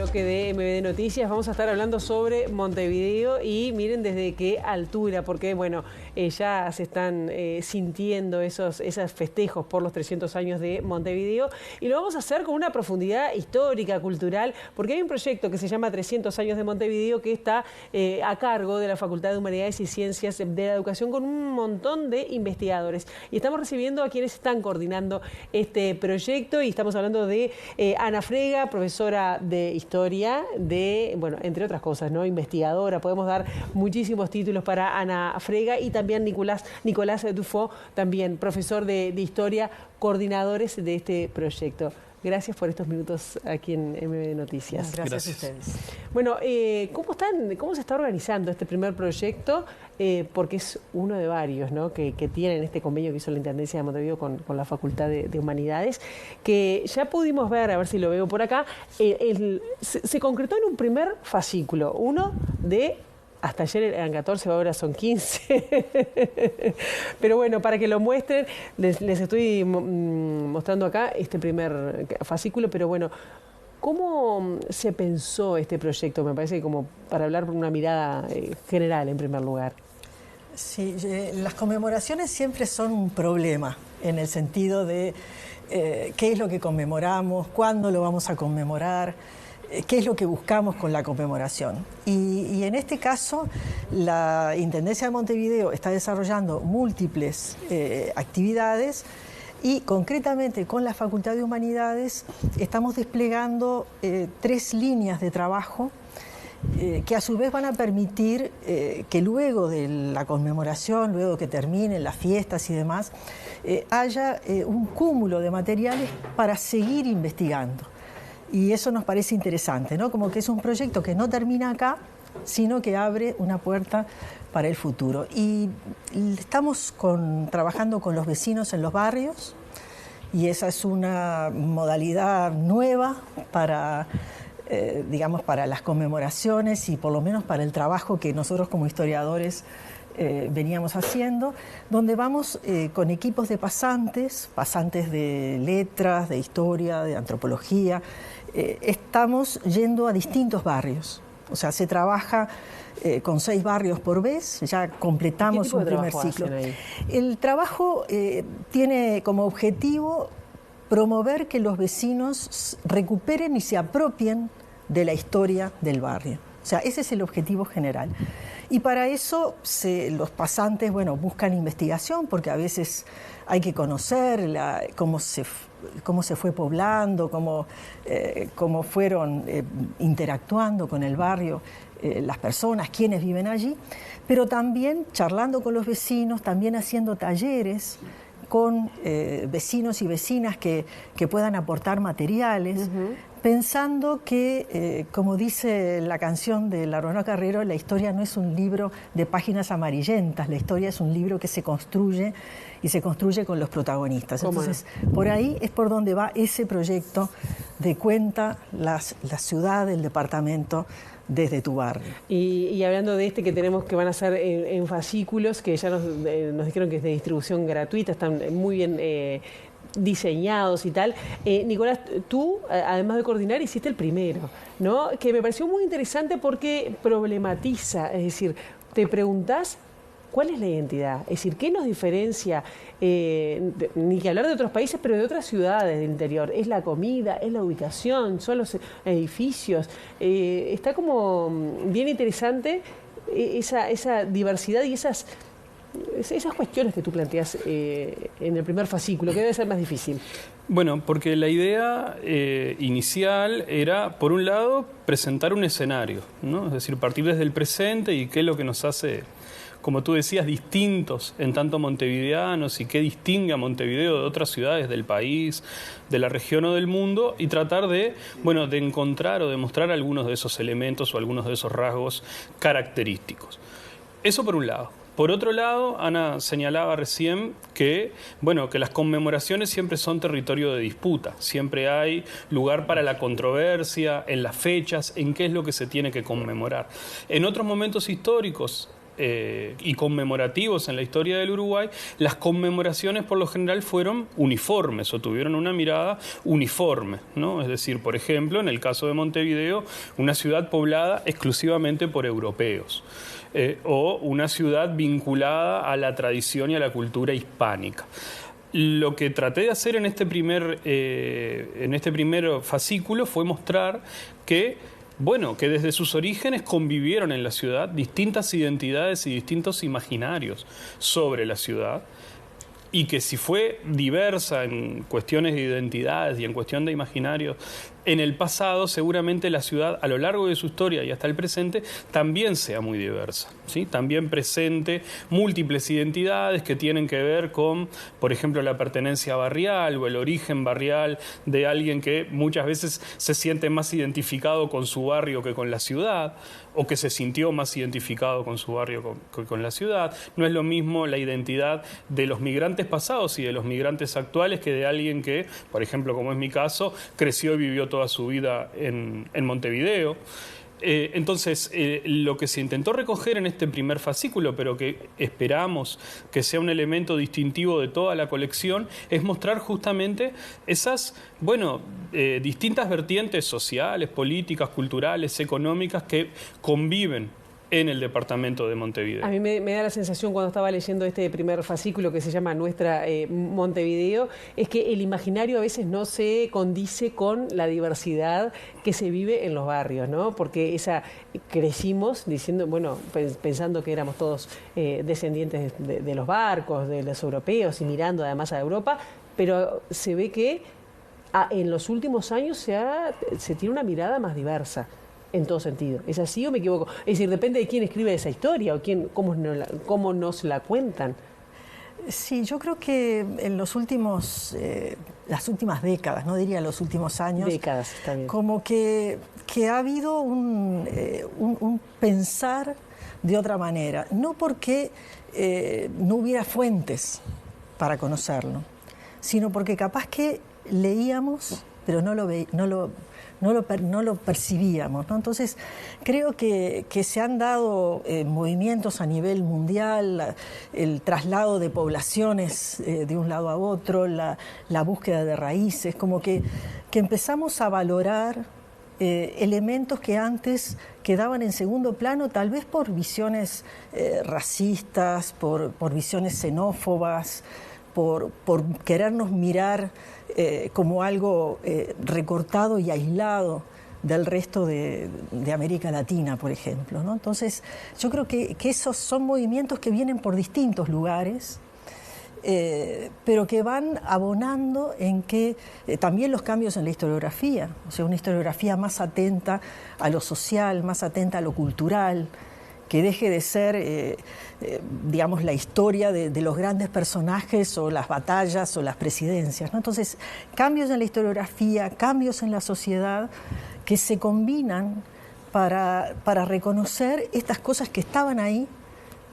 bloque de MBD Noticias. Vamos a estar hablando sobre Montevideo y miren desde qué altura, porque bueno, ya se están sintiendo esos festejos por los 300 años de Montevideo, y lo vamos a hacer con una profundidad histórica, cultural, porque hay un proyecto que se llama 300 años de Montevideo que está a cargo de la Facultad de Humanidades y Ciencias de la Educación, con un montón de investigadores, y estamos recibiendo a quienes están coordinando este proyecto, y estamos hablando de Ana Frega, profesora de Historia, bueno, entre otras cosas, ¿no? Investigadora. Podemos dar muchísimos títulos para Ana Frega, y también Nicolás Dufo, también profesor de Historia, coordinadores de este proyecto. Gracias por estos minutos aquí en MBD Noticias. Gracias a ustedes. Bueno, ¿cómo se está organizando este primer proyecto? Porque es uno de varios, ¿no?, que tienen este convenio que hizo la Intendencia de Montevideo con la Facultad de Humanidades, que ya pudimos ver, a ver si lo veo por acá, se concretó en un primer fascículo, uno de... Hasta ayer eran 14, ahora son 15. Pero bueno, para que lo muestren, les estoy mostrando acá este primer fascículo. Pero bueno, ¿cómo se pensó este proyecto? Me parece que como para hablar por una mirada general, en primer lugar. Sí, las conmemoraciones siempre son un problema, en el sentido de qué es lo que conmemoramos, cuándo lo vamos a conmemorar, qué es lo que buscamos con la conmemoración. Y en este caso, la Intendencia de Montevideo está desarrollando múltiples actividades, y concretamente con la Facultad de Humanidades estamos desplegando 3 líneas de trabajo que a su vez van a permitir que luego de la conmemoración, luego que terminen las fiestas y demás, haya un cúmulo de materiales para seguir investigando. Y eso nos parece interesante, ¿no? Como que es un proyecto que no termina acá, sino que abre una puerta para el futuro. Y estamos trabajando con los vecinos en los barrios, y esa es una modalidad nueva para, digamos, para las conmemoraciones, y por lo menos para el trabajo que nosotros como historiadores veníamos haciendo, donde vamos con equipos de pasantes de letras, de historia, de antropología. Estamos yendo a distintos barrios, o sea, se trabaja con 6 barrios por vez, ya completamos un primer ciclo. El trabajo tiene como objetivo promover que los vecinos recuperen y se apropien de la historia del barrio. O sea, ese es el objetivo general. Y para eso los pasantes, bueno, buscan investigación, porque a veces hay que conocer cómo se fue poblando, cómo fueron interactuando con el barrio las personas, quienes viven allí, pero también charlando con los vecinos, también haciendo talleres con vecinos y vecinas que puedan aportar materiales, pensando que, como dice la canción de La Ronda Carrero, la historia no es un libro de páginas amarillentas, la historia es un libro que se construye, y se construye con los protagonistas. Entonces, por ahí es por donde va ese proyecto de Cuenta la ciudad, el departamento, desde tu barrio. Y hablando de que tenemos, que van a ser en fascículos, que ya nos dijeron que es de distribución gratuita, están muy bien diseñados y tal. Nicolás, tú, además de coordinar, hiciste el primero, ¿no? Que me pareció muy interesante porque problematiza, es decir, te preguntás ¿cuál es la identidad? Es decir, ¿qué nos diferencia? Ni que hablar de otros países, pero de otras ciudades del interior. ¿Es la comida? ¿Es la ubicación? ¿Son los edificios? Está como bien interesante esa diversidad y esas cuestiones que tú planteas en el primer fascículo, que debe ser más difícil. Bueno, porque la idea inicial era, por un lado, presentar un escenario, ¿no? Es decir, partir desde el presente y qué es lo que nos hace, como tú decías, distintos en tanto montevideanos, y qué distingue a Montevideo de otras ciudades del país, de la región o del mundo, y tratar de encontrar o demostrar algunos de esos elementos o algunos de esos rasgos característicos. Eso por un lado. Por otro lado, Ana señalaba recién que las conmemoraciones siempre son territorio de disputa. Siempre hay lugar para la controversia en las fechas, en qué es lo que se tiene que conmemorar. En otros momentos históricos, y conmemorativos en la historia del Uruguay, las conmemoraciones por lo general fueron uniformes o tuvieron una mirada uniforme, ¿no? Es decir, por ejemplo, en el caso de Montevideo, una ciudad poblada exclusivamente por europeos, o una ciudad vinculada a la tradición y a la cultura hispánica. Lo que traté de hacer en este primer fascículo fue mostrar que desde sus orígenes convivieron en la ciudad distintas identidades y distintos imaginarios sobre la ciudad, y que si fue diversa en cuestiones de identidades y en cuestión de imaginarios en el pasado, seguramente la ciudad a lo largo de su historia y hasta el presente también sea muy diversa, ¿sí? También presente múltiples identidades que tienen que ver con, por ejemplo, la pertenencia barrial o el origen barrial de alguien que muchas veces se siente más identificado con su barrio que con la ciudad, o que se sintió más identificado con su barrio que con la ciudad. No es lo mismo la identidad de los migrantes pasados y de los migrantes actuales que de alguien que, por ejemplo, como es mi caso, creció y vivió toda su vida en Montevideo. Entonces, lo que se intentó recoger en este primer fascículo, pero que esperamos que sea un elemento distintivo de toda la colección, es mostrar justamente esas, distintas vertientes sociales, políticas, culturales, económicas que conviven en el departamento de Montevideo. A mí me da la sensación cuando estaba leyendo este primer fascículo que se llama Nuestra Montevideo, es que el imaginario a veces no se condice con la diversidad que se vive en los barrios, ¿no? Porque crecimos diciendo, pensando que éramos todos descendientes de los barcos, de los europeos y mirando además a Europa, pero se ve que en los últimos años se tiene una mirada más diversa. En todo sentido. ¿Es así o me equivoco? Es decir, depende de quién escribe esa historia o cómo nos la cuentan. Sí, yo creo que en las últimas décadas, no diría los últimos años, décadas, está bien, como que ha habido un pensar de otra manera, no porque no hubiera fuentes para conocerlo, sino porque capaz que leíamos, pero no lo percibíamos, ¿no? Entonces, creo que se han dado movimientos a nivel mundial, el traslado de poblaciones de un lado a otro, la búsqueda de raíces, como que empezamos a valorar elementos que antes quedaban en segundo plano, tal vez por visiones racistas, por visiones xenófobas, por querernos mirar como algo recortado y aislado del resto de América Latina, por ejemplo, ¿no? Entonces, yo creo que esos son movimientos que vienen por distintos lugares, pero que van abonando en que también los cambios en la historiografía, o sea, una historiografía más atenta a lo social, más atenta a lo cultural, que deje de ser, la historia de los grandes personajes o las batallas o las presidencias, ¿no? Entonces, cambios en la historiografía, cambios en la sociedad que se combinan para reconocer estas cosas que estaban ahí,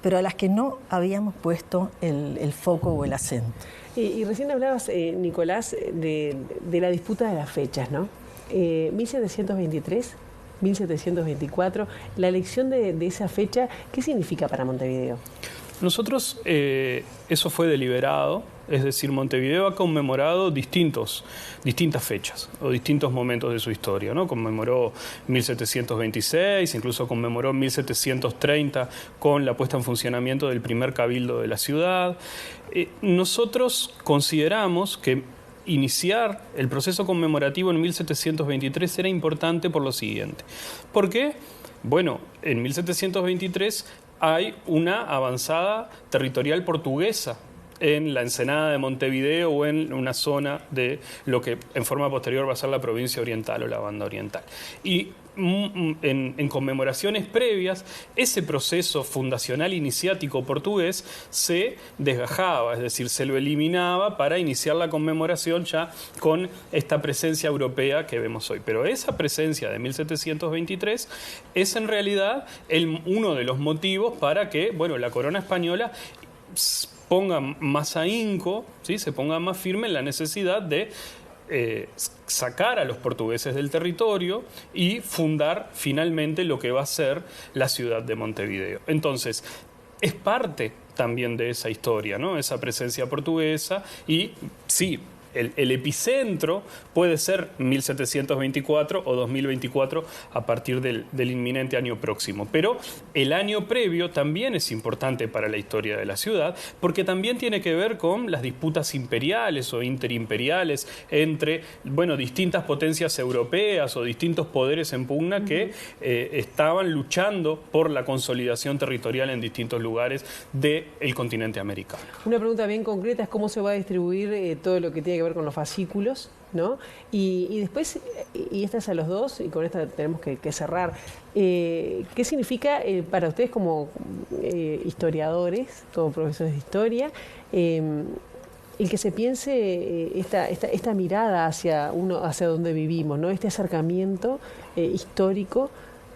pero a las que no habíamos puesto el foco o el acento. Y recién hablabas, Nicolás, de la disputa de las fechas, ¿no? 1723... 1724, la elección de esa fecha, ¿qué significa para Montevideo? Nosotros, eso fue deliberado, es decir, Montevideo ha conmemorado distintas fechas o distintos momentos de su historia, ¿no? Conmemoró 1726, incluso conmemoró 1730 con la puesta en funcionamiento del primer cabildo de la ciudad. Nosotros consideramos que iniciar el proceso conmemorativo en 1723 era importante por lo siguiente. ¿Por qué? En 1723 hay una avanzada territorial portuguesa en la ensenada de Montevideo o en una zona de lo que en forma posterior va a ser la provincia oriental o la banda oriental. Y en conmemoraciones previas, ese proceso fundacional iniciático portugués se desgajaba, es decir, se lo eliminaba para iniciar la conmemoración ya con esta presencia europea que vemos hoy. Pero esa presencia de 1723 es en realidad uno de los motivos para que, la corona española ponga más ahínco, ¿sí? Se ponga más firme en la necesidad de sacar a los portugueses del territorio y fundar finalmente lo que va a ser la ciudad de Montevideo. Entonces, es parte también de esa historia, ¿no? Esa presencia portuguesa y sí, el epicentro puede ser 1724 o 2024 a partir del inminente año próximo. Pero el año previo también es importante para la historia de la ciudad porque también tiene que ver con las disputas imperiales o interimperiales entre, bueno, distintas potencias europeas o distintos poderes en pugna que estaban luchando por la consolidación territorial en distintos lugares del continente americano. Una pregunta bien concreta es cómo se va a distribuir todo lo que tiene que ver con los fascículos, ¿no? Y después, y esta es a los dos, y con esta tenemos que cerrar, ¿qué significa para ustedes como historiadores, como profesores de historia, el que se piense esta mirada hacia donde vivimos, ¿no? Este acercamiento histórico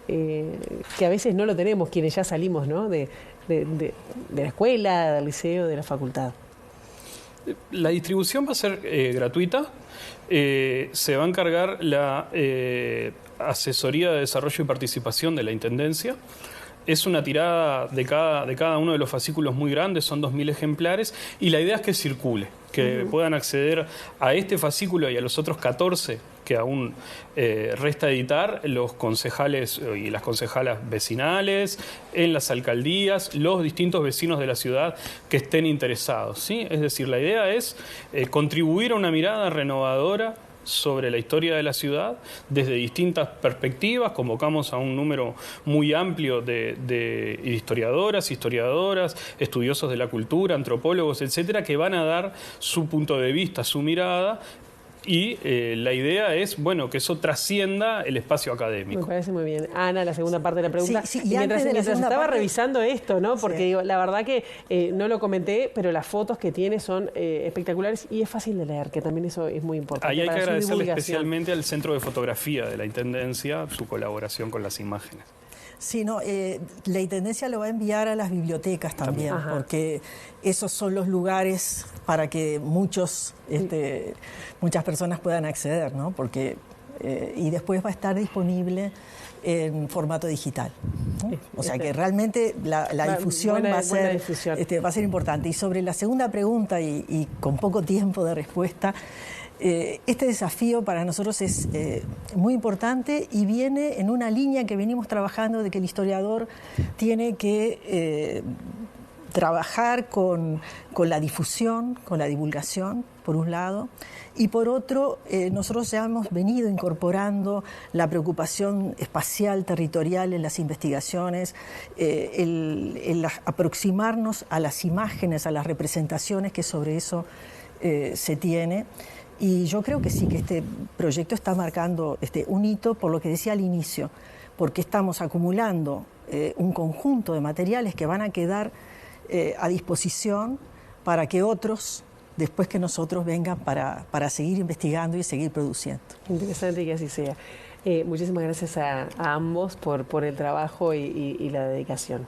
que a veces no lo tenemos quienes ya salimos, ¿no? de la escuela, del liceo, de la facultad? La distribución va a ser gratuita. Se va a encargar la Asesoría de Desarrollo y Participación de la Intendencia. Es una tirada de cada uno de los fascículos muy grandes, son 2000 ejemplares, y la idea es que circule, que puedan acceder a este fascículo y a los otros 14 que aún resta editar, los concejales y las concejalas vecinales, en las alcaldías, los distintos vecinos de la ciudad que estén interesados, ¿sí? Es decir, la idea es contribuir a una mirada renovadora sobre la historia de la ciudad desde distintas perspectivas. Convocamos a un número muy amplio de historiadoras, estudiosos de la cultura, antropólogos, etcétera, que van a dar su punto de vista, su mirada. Y la idea es, bueno, que eso trascienda el espacio académico. Me parece muy bien. Ana, la segunda parte de la pregunta. Sí, y mientras estaba revisando esto, ¿no? Porque sí, digo, la verdad que no lo comenté, pero las fotos que tiene son espectaculares y es fácil de leer, que también eso es muy importante. Ahí hay para que su agradecerle divulgación. especialmente al Centro de Fotografía de la Intendencia su colaboración con las imágenes. Sí, no, la Intendencia lo va a enviar a las bibliotecas también, porque esos son los lugares para que muchas personas puedan acceder, ¿no? Porque, y después va a estar disponible en formato digital, ¿no? O sea que realmente la difusión va a ser importante. Y sobre la segunda pregunta, y con poco tiempo de respuesta, este desafío para nosotros es muy importante y viene en una línea que venimos trabajando de que el historiador tiene que trabajar con la difusión, con la divulgación, por un lado, y por otro, nosotros ya hemos venido incorporando la preocupación espacial, territorial en las investigaciones, el aproximarnos a las imágenes, a las representaciones que sobre eso se tiene. Y yo creo que sí, que este proyecto está marcando un hito, por lo que decía al inicio, porque estamos acumulando un conjunto de materiales que van a quedar a disposición para que otros, después que nosotros, vengan para seguir investigando y seguir produciendo. Interesante que así sea. Muchísimas gracias a ambos por el trabajo y la dedicación.